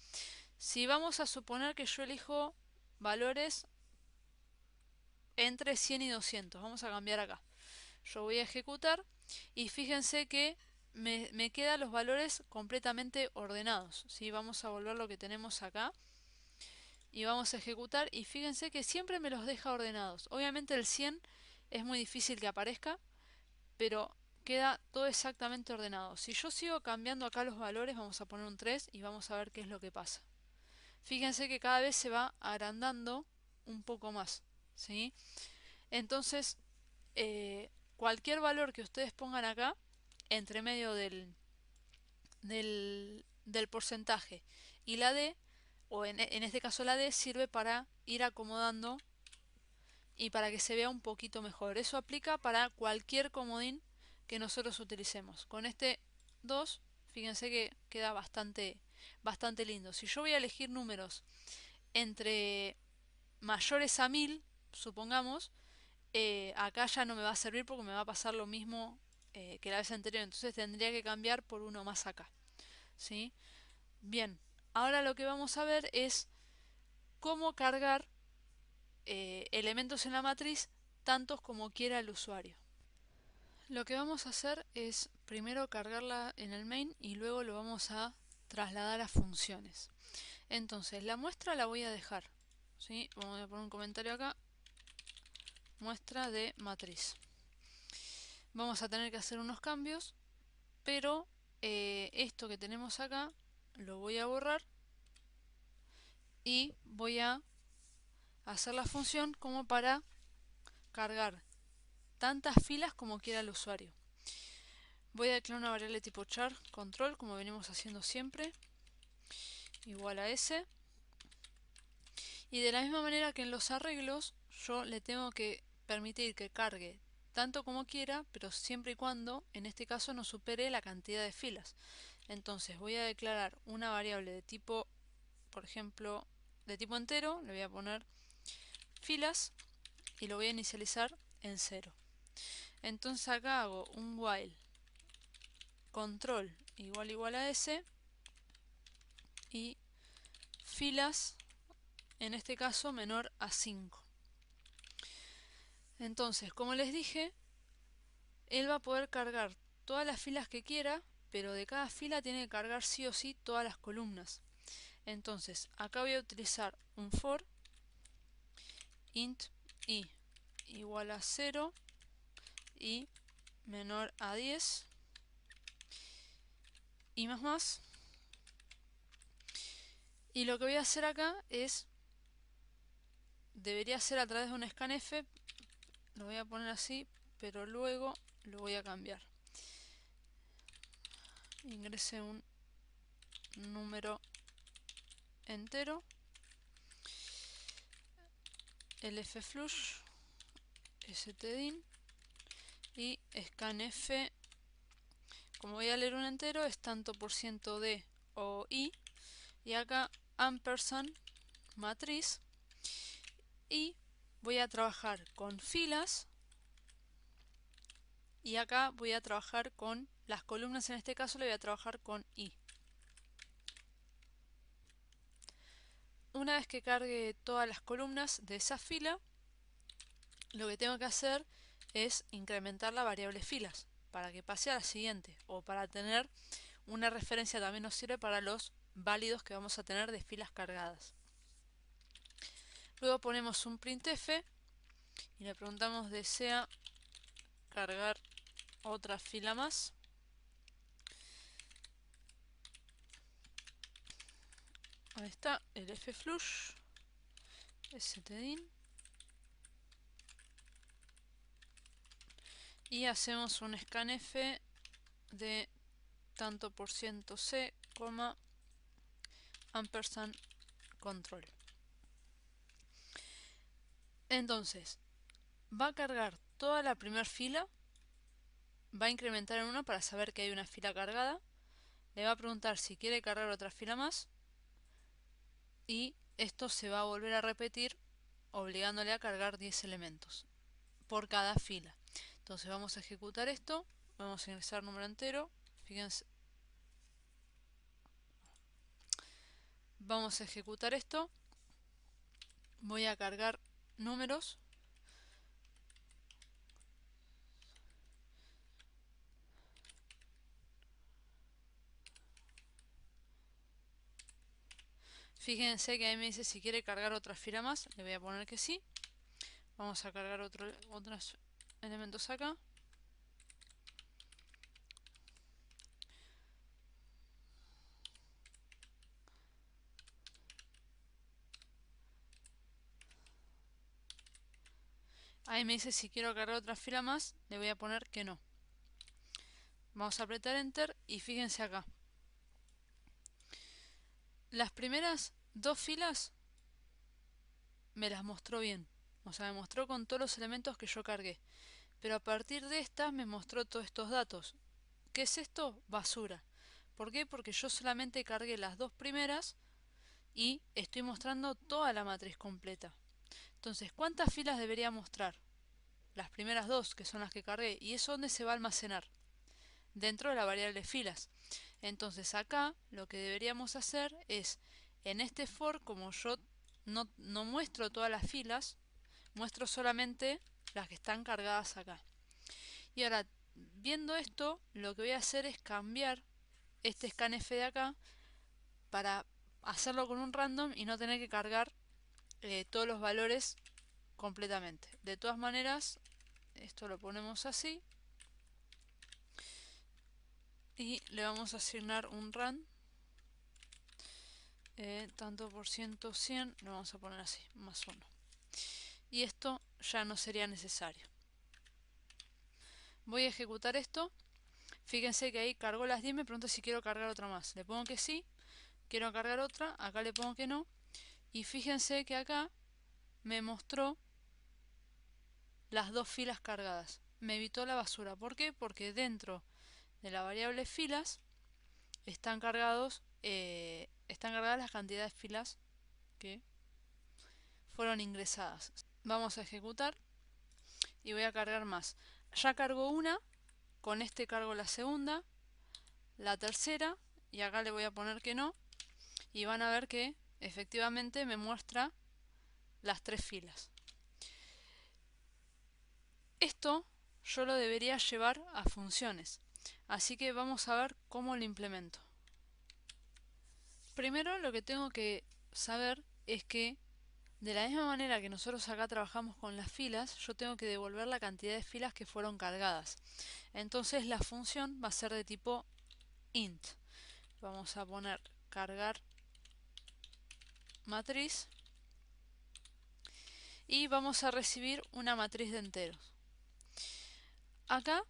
Si vamos a suponer que yo elijo valores entre 100 y 200, vamos a cambiar acá. Yo voy a ejecutar y fíjense que me quedan los valores completamente ordenados, ¿sí? Vamos a volver lo que tenemos acá y vamos a ejecutar y fíjense que siempre me los deja ordenados. Obviamente el 100 es muy difícil que aparezca, pero queda todo exactamente ordenado. Si yo sigo cambiando acá los valores, vamos a poner un 3 y vamos a ver qué es lo que pasa. Fíjense que cada vez se va agrandando un poco más, ¿sí? Entonces, cualquier valor que ustedes pongan acá, entre medio del porcentaje y la D, o en este caso la D, sirve para ir acomodando y para que se vea un poquito mejor. Eso aplica para cualquier comodín que nosotros utilicemos. Con este 2, fíjense que queda bastante lindo. Si yo voy a elegir números entre mayores a 1000, supongamos, acá ya no me va a servir porque me va a pasar lo mismo que la vez anterior. Entonces tendría que cambiar por uno más acá, ¿sí? Bien, ahora lo que vamos a ver es cómo cargar elementos en la matriz tantos como quiera el usuario. Lo que vamos a hacer es primero cargarla en el main y luego lo vamos a trasladar a funciones. Entonces, la muestra la voy a dejar, ¿sí? Vamos a poner un comentario acá, muestra de matriz. Vamos a tener que hacer unos cambios, pero esto que tenemos acá lo voy a borrar y voy a hacer la función como para cargar tantas filas como quiera el usuario. Voy a declarar una variable tipo char control, como venimos haciendo siempre, igual a s. Y de la misma manera que en los arreglos, yo le tengo que permitir que cargue tanto como quiera, pero siempre y cuando, en este caso, no supere la cantidad de filas. Entonces voy a declarar una variable de tipo, por ejemplo, de tipo entero, le voy a poner filas y lo voy a inicializar en 0. Entonces acá hago un while control igual a s y filas, en este caso menor a 5. Entonces, como les dije, él va a poder cargar todas las filas que quiera, pero de cada fila tiene que cargar sí o sí todas las columnas. Entonces, acá voy a utilizar un for int i igual a 0 y menor a 10 y más. Y lo que voy a hacer acá es, debería ser a través de un scanf, lo voy a poner así, pero luego lo voy a cambiar. Ingrese un número entero, lfflush, stdin y scanf. Como voy a leer un entero, es tanto por ciento de o i, y acá ampersand matriz, y voy a trabajar con filas, y acá voy a trabajar con las columnas, en este caso le voy a trabajar con i. Una vez que cargue todas las columnas de esa fila, lo que tengo que hacer es incrementar la variable filas para que pase a la siguiente, o para tener una referencia también nos sirve para los válidos que vamos a tener de filas cargadas. Luego ponemos un printf y le preguntamos desea cargar otra fila más. Ahí está, el fflush, stdin, y hacemos un scanf de tanto por ciento c, ampersand control. Entonces, va a cargar toda la primera fila, va a incrementar en 1 para saber que hay una fila cargada, le va a preguntar si quiere cargar otra fila más, y esto se va a volver a repetir obligándole a cargar 10 elementos por cada fila. Entonces vamos a ejecutar esto, vamos a ingresar número entero, fíjense, Vamos a ejecutar esto. Voy a cargar números. Fíjense que ahí me dice si quiere cargar otra fila más. Le voy a poner que sí. Vamos a cargar otros elementos acá. Ahí me dice si quiero cargar otra fila más. Le voy a poner que no. Vamos a apretar Enter y fíjense acá. Las primeras dos filas me las mostró bien. O sea, me mostró con todos los elementos que yo cargué. Pero a partir de estas me mostró todos estos datos. ¿Qué es esto? Basura. ¿Por qué? Porque yo solamente cargué las dos primeras y estoy mostrando toda la matriz completa. Entonces, ¿cuántas filas debería mostrar? Las primeras dos, que son las que cargué. ¿Y eso dónde se va a almacenar? Dentro de la variable filas. Entonces acá lo que deberíamos hacer es, en este for, como yo no muestro todas las filas, muestro solamente las que están cargadas acá. Y ahora, viendo esto, lo que voy a hacer es cambiar este scanf de acá para hacerlo con un random y no tener que cargar todos los valores completamente. De todas maneras, esto lo ponemos así y le vamos a asignar un run tanto por ciento 100, lo vamos a poner así, más 1. Y esto ya no sería necesario. Voy a ejecutar esto. Fíjense que ahí cargó las 10, me pregunta si quiero cargar otra más. Le pongo que sí, quiero cargar otra, acá le pongo que no. Y fíjense que acá me mostró las dos filas cargadas. Me evitó la basura. ¿Por qué? Porque dentro de la variable filas están cargadas las cantidades de filas que fueron ingresadas. Vamos a ejecutar y voy a cargar más. Ya cargo una, con este cargo la segunda, la tercera, y acá le voy a poner que no, y van a ver que efectivamente me muestra las tres filas. Esto yo lo debería llevar a funciones, así que vamos a ver cómo lo implemento. Primero lo que tengo que saber es que de la misma manera que nosotros acá trabajamos con las filas, yo tengo que devolver la cantidad de filas que fueron cargadas. Entonces la función va a ser de tipo int. Vamos a poner cargar matriz y vamos a recibir una matriz de enteros. Acá,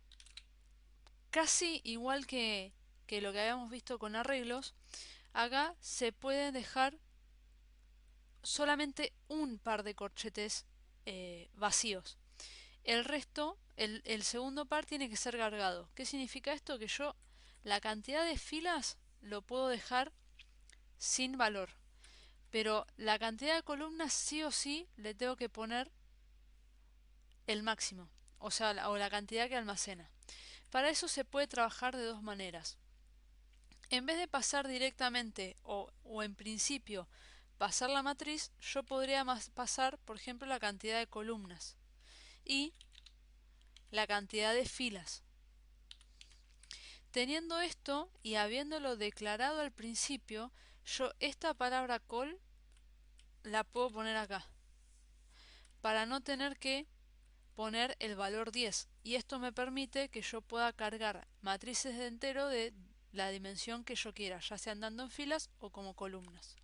casi igual que lo que habíamos visto con arreglos, acá se puede dejar solamente un par de corchetes vacíos. El resto, el segundo par tiene que ser cargado. ¿Qué significa esto? Que yo la cantidad de filas lo puedo dejar sin valor, pero la cantidad de columnas sí o sí le tengo que poner el máximo, o sea, o la cantidad que almacena. Para eso se puede trabajar de dos maneras. En vez de pasar directamente o en principio pasar la matriz, yo podría pasar, por ejemplo, la cantidad de columnas y la cantidad de filas. Teniendo esto y habiéndolo declarado al principio, yo esta palabra call la puedo poner acá para no tener que poner el valor 10, y esto me permite que yo pueda cargar matrices de entero de la dimensión que yo quiera, ya sea andando en filas o como columnas.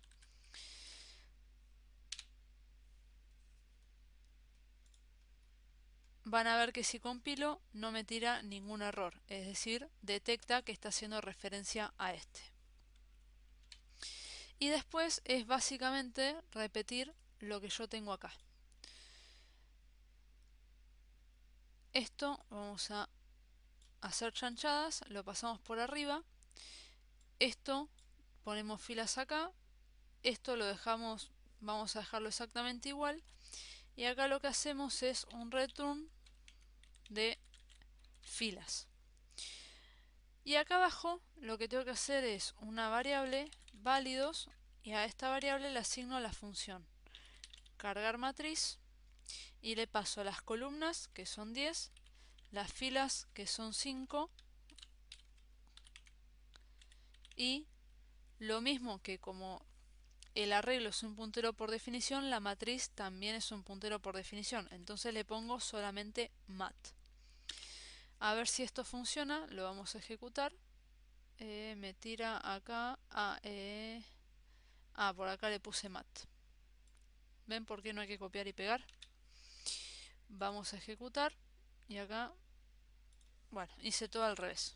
Van a ver que si compilo no me tira ningún error, es decir, detecta que está haciendo referencia a este. Y después es básicamente repetir lo que yo tengo acá. Esto vamos a hacer chanchadas, lo pasamos por arriba. Esto ponemos filas acá. Esto lo dejamos, vamos a dejarlo exactamente igual. Y acá lo que hacemos es un return de filas. Y acá abajo lo que tengo que hacer es una variable válidos y a esta variable le asigno la función cargar matriz y le paso las columnas, que son 10, las filas, que son 5, y lo mismo que como el arreglo es un puntero por definición, la matriz también es un puntero por definición. Entonces le pongo solamente mat. A ver si esto funciona, lo vamos a ejecutar. Me tira acá. Por acá le puse mat. ¿Ven por qué no hay que copiar y pegar? Vamos a ejecutar. Y acá, bueno, hice todo al revés.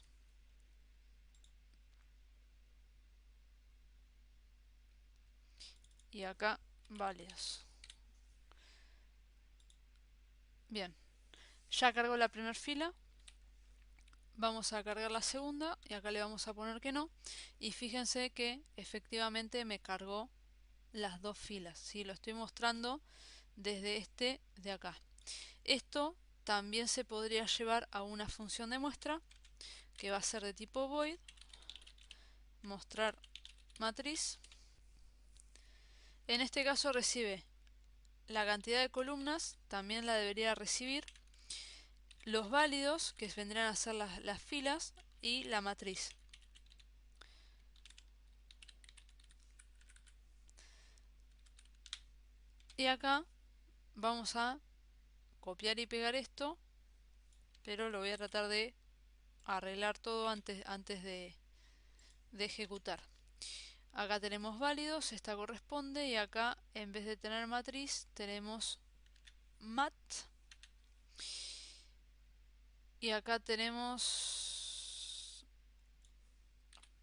Y acá, válidos. Bien, ya cargó la primera fila. Vamos a cargar la segunda y acá le vamos a poner que no. Y fíjense que efectivamente me cargó las dos filas. ¿Sí? Lo estoy mostrando desde este de acá. Esto también se podría llevar a una función de muestra que va a ser de tipo void mostrar matriz. En este caso recibe la cantidad de columnas, también la debería recibir, los válidos, que vendrían a ser las filas, y la matriz. Y acá vamos a copiar y pegar esto, pero lo voy a tratar de arreglar todo antes de ejecutar. Acá tenemos válidos, esta corresponde, y acá en vez de tener matriz tenemos mat. Y acá tenemos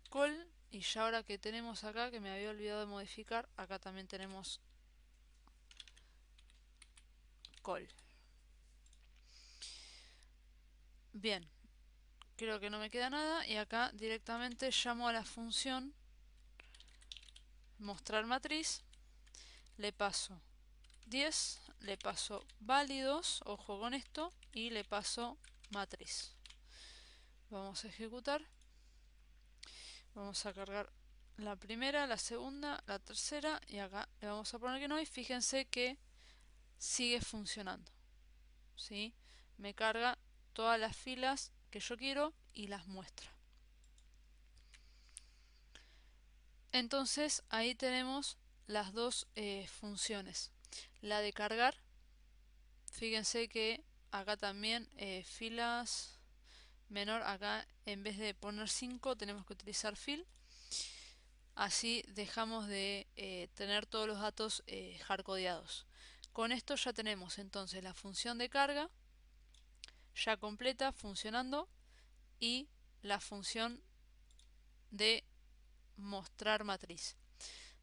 col, y ya ahora que tenemos acá, que me había olvidado de modificar, acá también tenemos col. Bien, creo que no me queda nada, y acá directamente llamo a la función mostrar matriz, le paso 10, le paso válidos, ojo con esto, y le paso matriz. Vamos a ejecutar. Vamos a cargar la primera, la segunda, la tercera, y acá le vamos a poner que no, y fíjense que sigue funcionando. ¿Sí? Me carga todas las filas que yo quiero y las muestra. Entonces ahí tenemos las dos funciones. La de cargar, fíjense que acá también filas menor, acá en vez de poner 5 tenemos que utilizar fill. Así dejamos de tener todos los datos hardcodeados. Con esto ya tenemos entonces la función de carga ya completa, funcionando, y la función de mostrar matriz.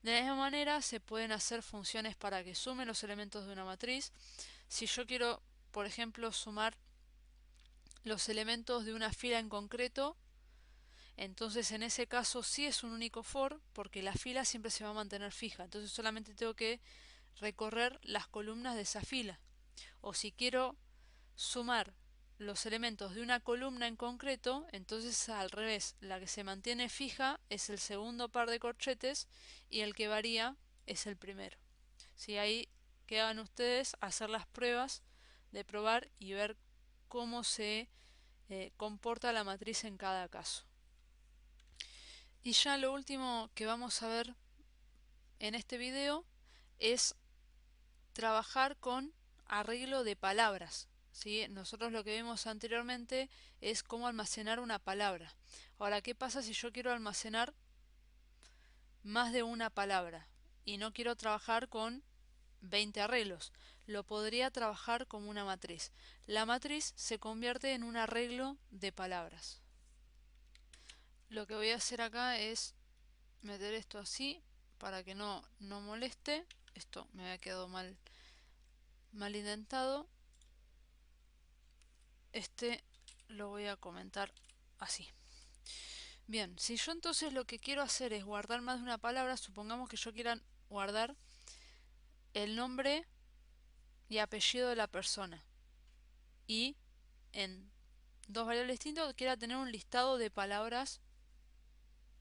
De la misma manera se pueden hacer funciones para que sumen los elementos de una matriz. Si yo quiero, por ejemplo, sumar los elementos de una fila en concreto, entonces en ese caso sí es un único for, porque la fila siempre se va a mantener fija. Entonces solamente tengo que recorrer las columnas de esa fila. O si quiero sumar los elementos de una columna en concreto, entonces al revés, la que se mantiene fija es el segundo par de corchetes y el que varía es el primero. Si ahí que hagan ustedes hacer las pruebas de probar y ver cómo se comporta la matriz en cada caso. Y ya lo último que vamos a ver en este video es trabajar con arreglo de palabras. ¿Sí? Nosotros lo que vimos anteriormente es cómo almacenar una palabra. Ahora, ¿qué pasa si yo quiero almacenar más de una palabra y no quiero trabajar con 20 arreglos? Lo podría trabajar como una matriz. La matriz se convierte en un arreglo de palabras. Lo que voy a hacer acá es meter esto así para que no moleste. Esto me había quedado mal indentado. Este lo voy a comentar así. Bien, si yo entonces lo que quiero hacer es guardar más de una palabra, supongamos que yo quiera guardar el nombre y apellido de la persona y en dos variables distintas quiera tener un listado de palabras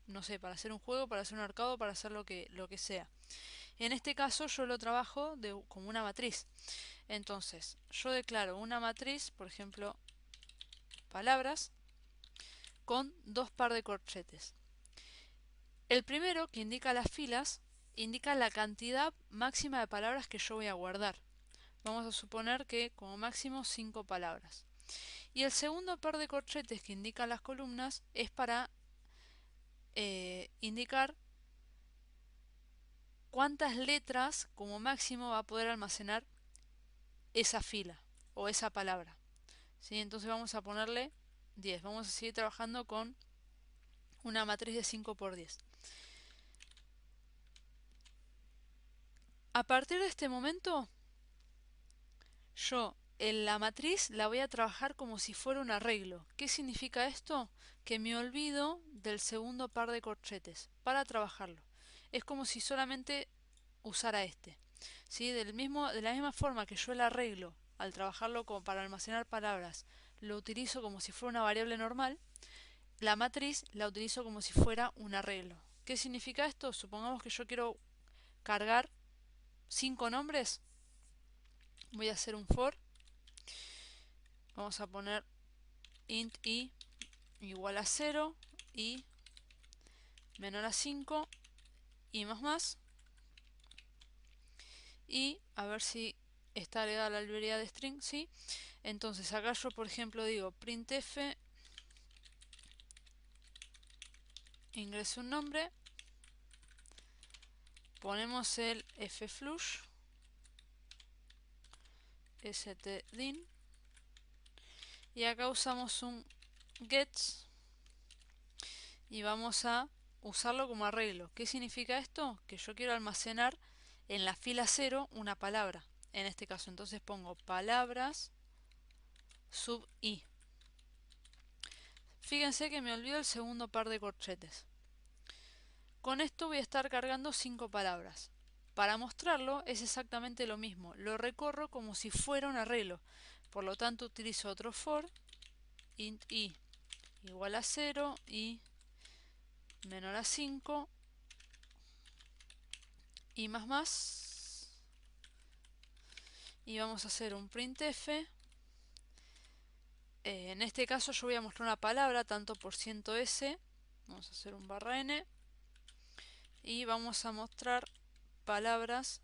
no sé, para hacer un juego, para hacer un arcado, para hacer lo que sea. En este caso yo lo trabajo como una matriz. Entonces, yo declaro una matriz, por ejemplo, palabras, con dos par de corchetes. El primero, que indica las filas, indica la cantidad máxima de palabras que yo voy a guardar. Vamos a suponer que como máximo 5 palabras. Y el segundo par de corchetes que indican las columnas es para indicar cuántas letras como máximo va a poder almacenar esa fila o esa palabra. ¿Sí? Entonces vamos a ponerle 10. Vamos a seguir trabajando con una matriz de 5 por 10. A partir de este momento, yo en la matriz la voy a trabajar como si fuera un arreglo. ¿Qué significa esto? Que me olvido del segundo par de corchetes para trabajarlo. Es como si solamente usara este. ¿Sí? De la misma forma que yo el arreglo, al trabajarlo como para almacenar palabras, lo utilizo como si fuera una variable normal, la matriz la utilizo como si fuera un arreglo. ¿Qué significa esto? Supongamos que yo quiero cargar 5 nombres. Voy a hacer un for. Vamos a poner int i igual a 0 y menor a 5 y más. Y a ver si está agregada la librería de string, sí. Entonces acá yo por ejemplo digo printf, ingreso un nombre, ponemos el fflush, stdin, y acá usamos un gets y vamos a usarlo como arreglo. ¿Qué significa esto? Que yo quiero almacenar en la fila 0 una palabra, en este caso. Entonces pongo palabras sub i. Fíjense que me olvido el segundo par de corchetes. Con esto voy a estar cargando 5 palabras. Para mostrarlo es exactamente lo mismo. Lo recorro como si fuera un arreglo. Por lo tanto utilizo otro for, int i igual a 0 y menor a 5 y más. Y vamos a hacer un printf. En este caso yo voy a mostrar una palabra, tanto por %s. Vamos a hacer un barra n. Y vamos a mostrar palabras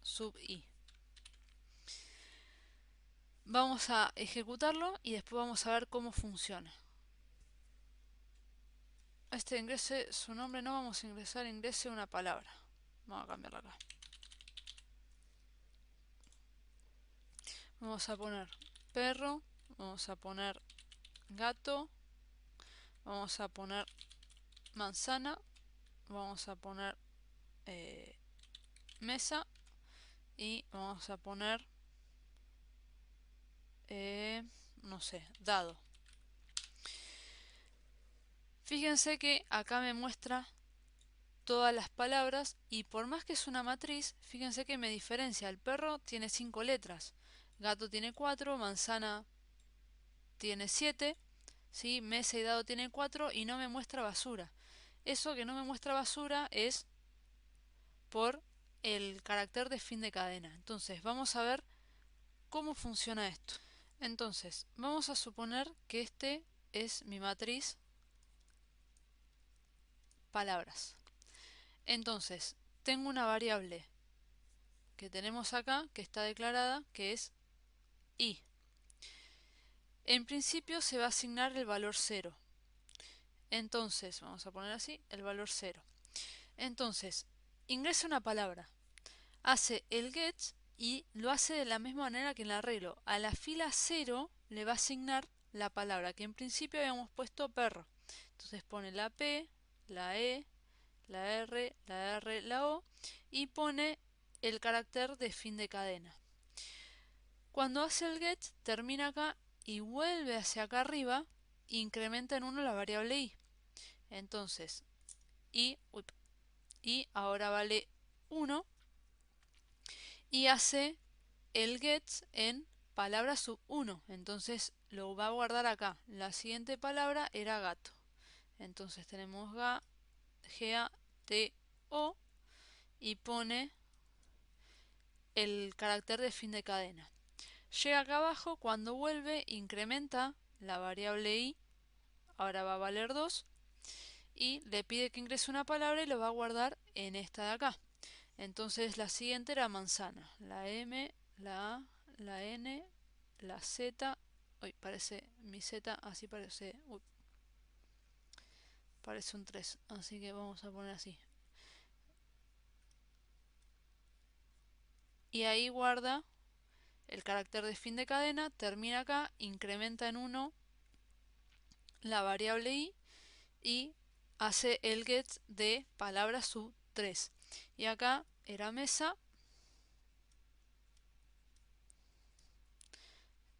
sub i. Vamos a ejecutarlo y después vamos a ver cómo funciona. Este ingrese su nombre, no vamos a ingresar, ingrese una palabra. Vamos a cambiarla acá. Vamos a poner perro, vamos a poner gato, vamos a poner manzana, vamos a poner mesa y vamos a poner, no sé, dado. Fíjense que acá me muestra todas las palabras y por más que es una matriz, fíjense que me diferencia. El perro tiene 5 letras, gato tiene 4, manzana tiene 7, ¿sí? Mesa y dado tiene 4 y no me muestra basura. Eso que no me muestra basura es por el carácter de fin de cadena. Entonces vamos a ver cómo funciona esto. Entonces vamos a suponer que este es mi matriz palabras. Entonces tengo una variable que tenemos acá, que está declarada, que es i. En principio se va a asignar el valor 0. Entonces, vamos a poner así, el valor 0. Entonces, ingresa una palabra, hace el get y lo hace de la misma manera que en el arreglo. A la fila 0 le va a asignar la palabra, que en principio habíamos puesto perro. Entonces pone la P, la E, la R, la R, la O y pone el carácter de fin de cadena. Cuando hace el get, termina acá y vuelve hacia acá arriba e incrementa en 1 la variable i. Entonces, i ahora vale 1 y hace el get en palabra sub 1. Entonces lo va a guardar acá. La siguiente palabra era gato. Entonces tenemos GATO y pone el carácter de fin de cadena. Llega acá abajo, cuando vuelve incrementa la variable i, ahora va a valer 2, y le pide que ingrese una palabra y lo va a guardar en esta de acá. Entonces la siguiente era manzana, la M, la A, la N, la Z, uy, parece mi Z, así parece, uy, parece un 3, así que vamos a poner así. Y ahí guarda el carácter de fin de cadena, termina acá, incrementa en 1 la variable i y hace el get de palabra sub 3. Y acá era mesa,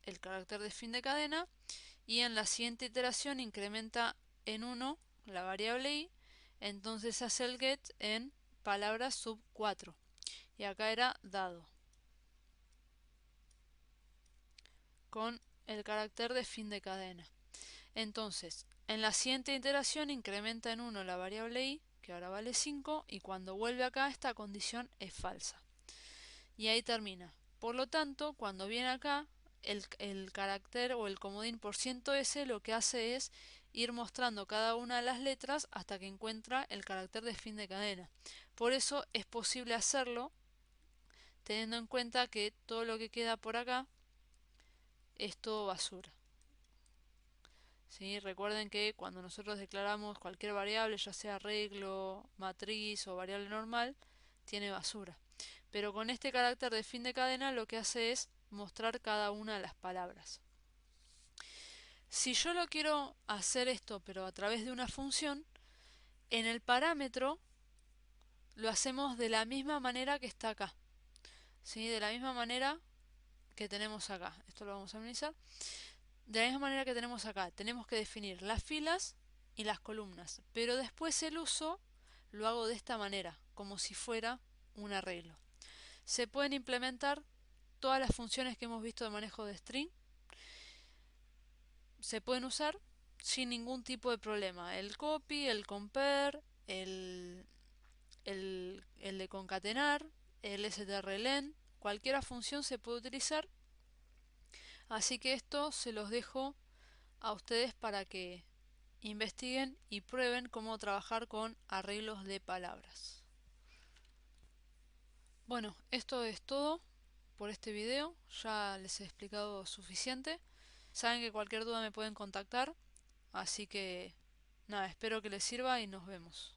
el carácter de fin de cadena, y en la siguiente iteración incrementa en 1 la variable i, entonces hace el get en palabra sub 4. Y acá era dado, con el carácter de fin de cadena. Entonces, en la siguiente iteración incrementa en 1 la variable i, que ahora vale 5, y cuando vuelve acá esta condición es falsa. Y ahí termina. Por lo tanto, cuando viene acá, el carácter o el comodín %s lo que hace es ir mostrando cada una de las letras hasta que encuentra el carácter de fin de cadena. Por eso es posible hacerlo teniendo en cuenta que todo lo que queda por acá es todo basura. ¿Sí? Recuerden que cuando nosotros declaramos cualquier variable, ya sea arreglo, matriz o variable normal, tiene basura. Pero con este carácter de fin de cadena lo que hace es mostrar cada una de las palabras. Si yo lo quiero hacer esto, pero a través de una función, en el parámetro lo hacemos de la misma manera que está acá. ¿Sí? De la misma manera que tenemos acá. Esto lo vamos a minimizar. De la misma manera que tenemos acá, tenemos que definir las filas y las columnas, pero después el uso lo hago de esta manera, como si fuera un arreglo. Se pueden implementar todas las funciones que hemos visto de manejo de string, se pueden usar sin ningún tipo de problema. El copy, el compare, el de concatenar, el strlen, cualquier función se puede utilizar. Así que esto se los dejo a ustedes para que investiguen y prueben cómo trabajar con arreglos de palabras. Bueno, esto es todo por este video, ya les he explicado suficiente. Saben que cualquier duda me pueden contactar, así que nada, espero que les sirva y nos vemos.